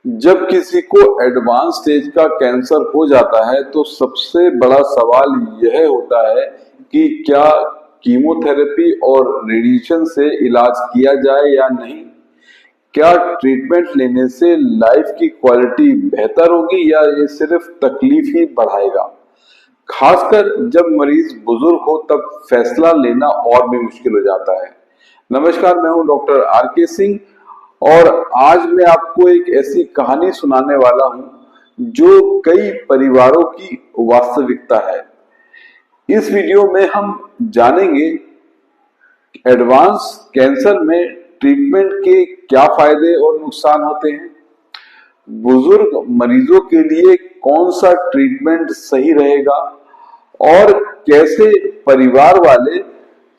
जब किसी को एडवांस स्टेज का कैंसर हो जाता है तो सबसे बड़ा सवाल यह होता है कि क्या कीमोथेरेपी और रेडिएशन से इलाज किया जाए या नहीं। क्या ट्रीटमेंट लेने से लाइफ की क्वालिटी बेहतर होगी या ये सिर्फ तकलीफ ही बढ़ाएगा। खासकर जब मरीज बुजुर्ग हो तब फैसला लेना और भी मुश्किल हो जाता है। नमस्कार, मैं हूं डॉक्टर आर के सिंह और आज मैं आपको एक ऐसी कहानी सुनाने वाला हूं जो कई परिवारों की वास्तविकता है। इस वीडियो में हम जानेंगे एडवांस कैंसर में ट्रीटमेंट के क्या फायदे और नुकसान होते हैं, बुजुर्ग मरीजों के लिए कौन सा ट्रीटमेंट सही रहेगा और कैसे परिवार वाले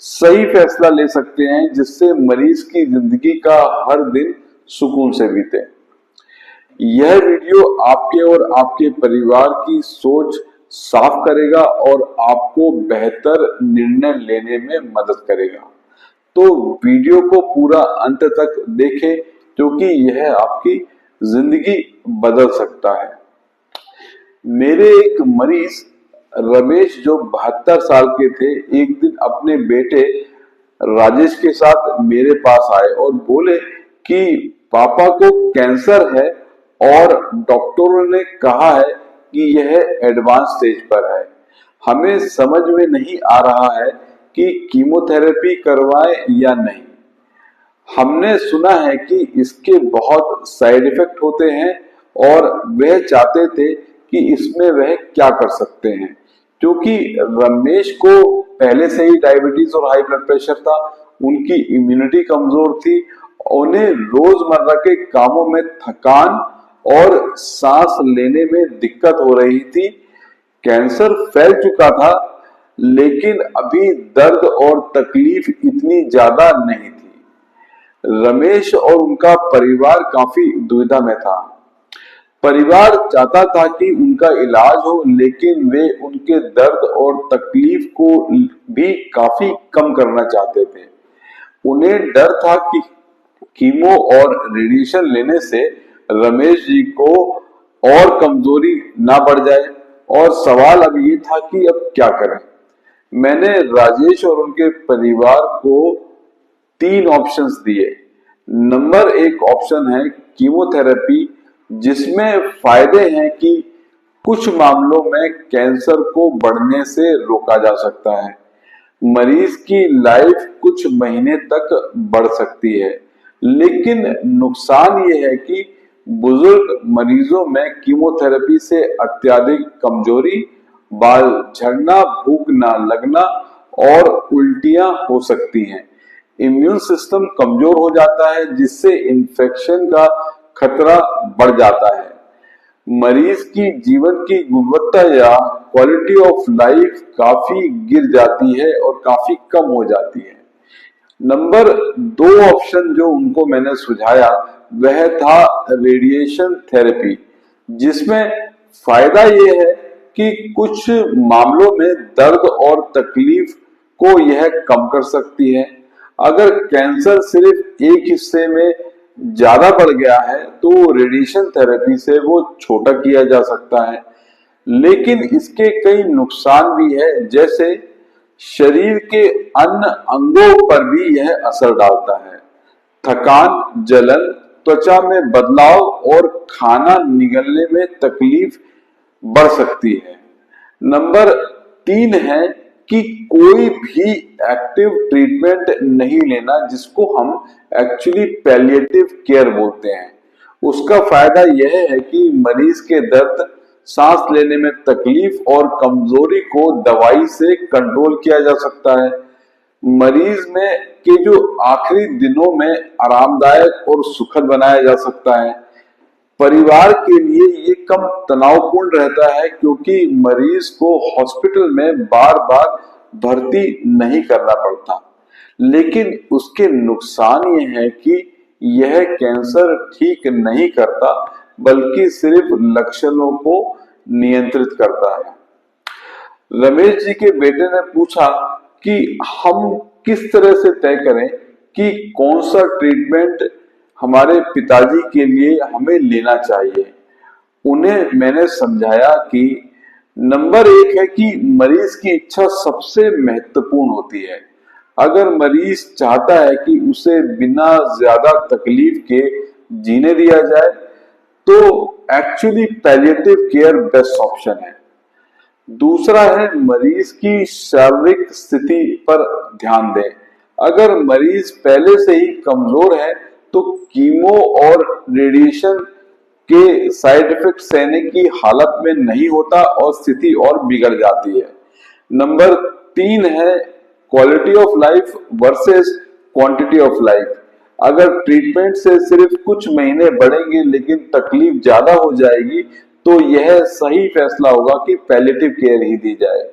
सही फैसला ले सकते हैं जिससे मरीज की जिंदगी का हर दिन सुकून से बीते। यह वीडियो आपके और आपके परिवार की सोच साफ करेगा और आपको बेहतर निर्णय लेने में मदद करेगा। तो वीडियो को पूरा अंत तक देखें क्योंकि यह आपकी जिंदगी बदल सकता है। मेरे एक मरीज रमेश जो 72 साल के थे, एक दिन अपने बेटे राजेश के साथ मेरे पास आए और बोले कि पापा को कैंसर है और डॉक्टरों ने कहा है कि यह एडवांस स्टेज पर है। हमें समझ में नहीं आ रहा है कि कीमोथेरेपी करवाएं या नहीं। हमने सुना है कि इसके बहुत साइड इफेक्ट होते हैं और वह चाहते थे कि इसमें वह क्या कर सकते हैं। क्योंकि रमेश को पहले से ही डायबिटीज और हाई ब्लड प्रेशर था, उनकी इम्यूनिटी कमजोर थी, उन्हें रोजमर्रा के कामों में थकान और सांस लेने में दिक्कत हो रही थी। कैंसर फैल चुका था लेकिन अभी दर्द और तकलीफ इतनी ज्यादा नहीं थी। रमेश और उनका परिवार काफी दुविधा में था। परिवार चाहता था कि उनका इलाज हो लेकिन वे उनके दर्द और तकलीफ को भी काफी कम करना चाहते थे। उन्हें डर था कि कीमो और रेडिएशन लेने से रमेश जी को और कमजोरी ना बढ़ जाए और सवाल अब ये था कि अब क्या करें। मैंने राजेश और उनके परिवार को 3 ऑप्शंस दिए। नंबर 1 ऑप्शन है कीमोथेरेपी, जिसमें फायदे हैं कि कुछ मामलों में कैंसर को बढ़ने से रोका जा सकता है। मरीज की लाइफ कुछ महीने तक बढ़ सकती है, लेकिन नुकसान ये है कि बुजुर्ग मरीजों में कीमोथेरेपी से अत्यधिक कमजोरी, बाल झड़ना, भूख ना लगना और उल्टियां हो सकती हैं। इम्यून सिस्टम कमजोर हो जाता है जिससे इन्फेक्शन का खतरा बढ़ जाता है। मरीज की जीवन की गुणवत्ता या क्वालिटी ऑफ लाइफ काफी गिर जाती है और काफी कम हो जाती है। नंबर 2 ऑप्शन जो उनको मैंने सुझाया वह था रेडिएशन थेरेपी, जिसमें फायदा यह है कि कुछ मामलों में दर्द और तकलीफ को यह कम कर सकती है। अगर कैंसर सिर्फ एक हिस्से में ज्यादा बढ़ गया है तो रेडिएशन थेरेपी से वो छोटा किया जा सकता है, लेकिन इसके कई नुकसान भी है, जैसे शरीर के अन्य अंगों पर भी यह असर डालता है। थकान, जलन, त्वचा में बदलाव और खाना निगलने में तकलीफ बढ़ सकती है। नंबर 3 है कि कोई भी एक्टिव ट्रीटमेंट नहीं लेना, जिसको हम एक्चुअली पैलिएटिव केयर बोलते हैं। उसका फायदा यह है कि मरीज के दर्द, सांस लेने में तकलीफ और कमजोरी को दवाई से कंट्रोल किया जा सकता है। मरीज में के जो आखिरी दिनों में आरामदायक और सुखद बनाया जा सकता है। परिवार के लिए ये कम तनावपूर्ण रहता है क्योंकि मरीज को हॉस्पिटल में बार बार भर्ती नहीं करना पड़ता। लेकिन उसके नुकसान ये है कि यह कैंसर ठीक नहीं करता बल्कि सिर्फ लक्षणों को नियंत्रित करता है। रमेश जी के बेटे ने पूछा कि हम किस तरह से तय करें कि कौन सा ट्रीटमेंट हमारे पिताजी के लिए हमें लेना चाहिए। उन्हें मैंने समझाया कि नंबर 1 है कि मरीज की इच्छा सबसे महत्वपूर्ण होती है। अगर मरीज चाहता है कि उसे बिना ज्यादा तकलीफ के जीने दिया जाए तो actually palliative care best option है। दूसरा है मरीज की शारीरिक स्थिति पर ध्यान दें। अगर मरीज पहले से ही कमजोर है तो कीमो और रेडिएशन के साइड इफेक्ट सहने की हालत में नहीं होता और स्थिति और बिगड़ जाती है। नंबर 3 है quality of life versus quantity of life. अगर ट्रीटमेंट से सिर्फ कुछ महीने बढ़ेंगे लेकिन तकलीफ ज्यादा हो जाएगी तो यह सही फैसला होगा कि पैलिएटिव केयर ही दी जाए।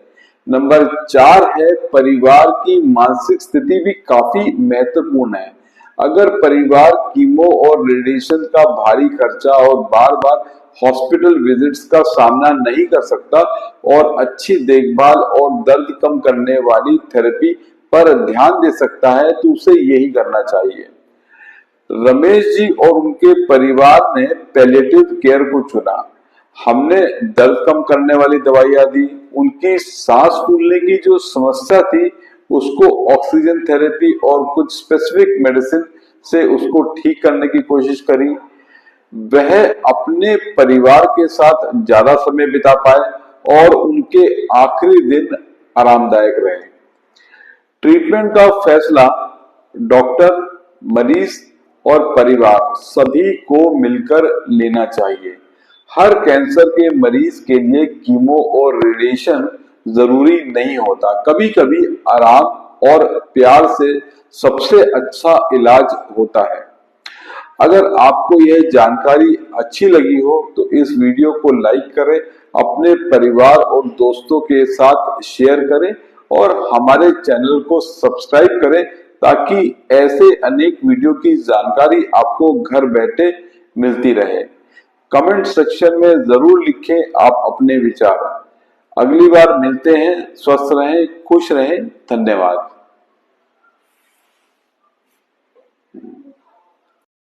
नंबर 4 है परिवार की मानसिक स्थिति भी काफी महत्वपूर्ण है। अगर परिवार कीमो और रेडिएशन का भारी खर्चा और बार बार हॉस्पिटल विजिट्स का सामना नहीं कर सकता और अच्छी देखभाल और दर्द कम करने वाली थेरेपी पर ध्यान दे सकता है तो उसे यही करना चाहिए। रमेश जी और उनके परिवार ने पैलिएटिव केयर को चुना। हमने दर्द कम करने वाली दवाइयां दी, उनकी सांस फूलने की जो समस्या थी उसको ऑक्सीजन थेरेपी और कुछ स्पेसिफिक मेडिसिन से उसको ठीक करने की कोशिश करी। वह अपने परिवार के साथ ज्यादा समय बिता पाए और उनके आखिरी दिन आरामदायक रहे। ट्रीटमेंट का फैसला डॉक्टर, मरीज और परिवार सभी को मिलकर लेना चाहिए। हर कैंसर के मरीज के लिए कीमो और रेडिएशन जरूरी नहीं होता। कभी कभी आराम और प्यार से सबसे अच्छा इलाज होता है। अगर आपको यह जानकारी अच्छी लगी हो तो इस वीडियो को लाइक करें, अपने परिवार और दोस्तों के साथ शेयर करें और हमारे चैनल को सब्सक्राइब करें ताकि ऐसे अनेक वीडियो की जानकारी आपको घर बैठे मिलती रहे। कमेंट सेक्शन में जरूर लिखें आप अपने विचार। अगली बार मिलते हैं। स्वस्थ रहें, खुश रहें। धन्यवाद।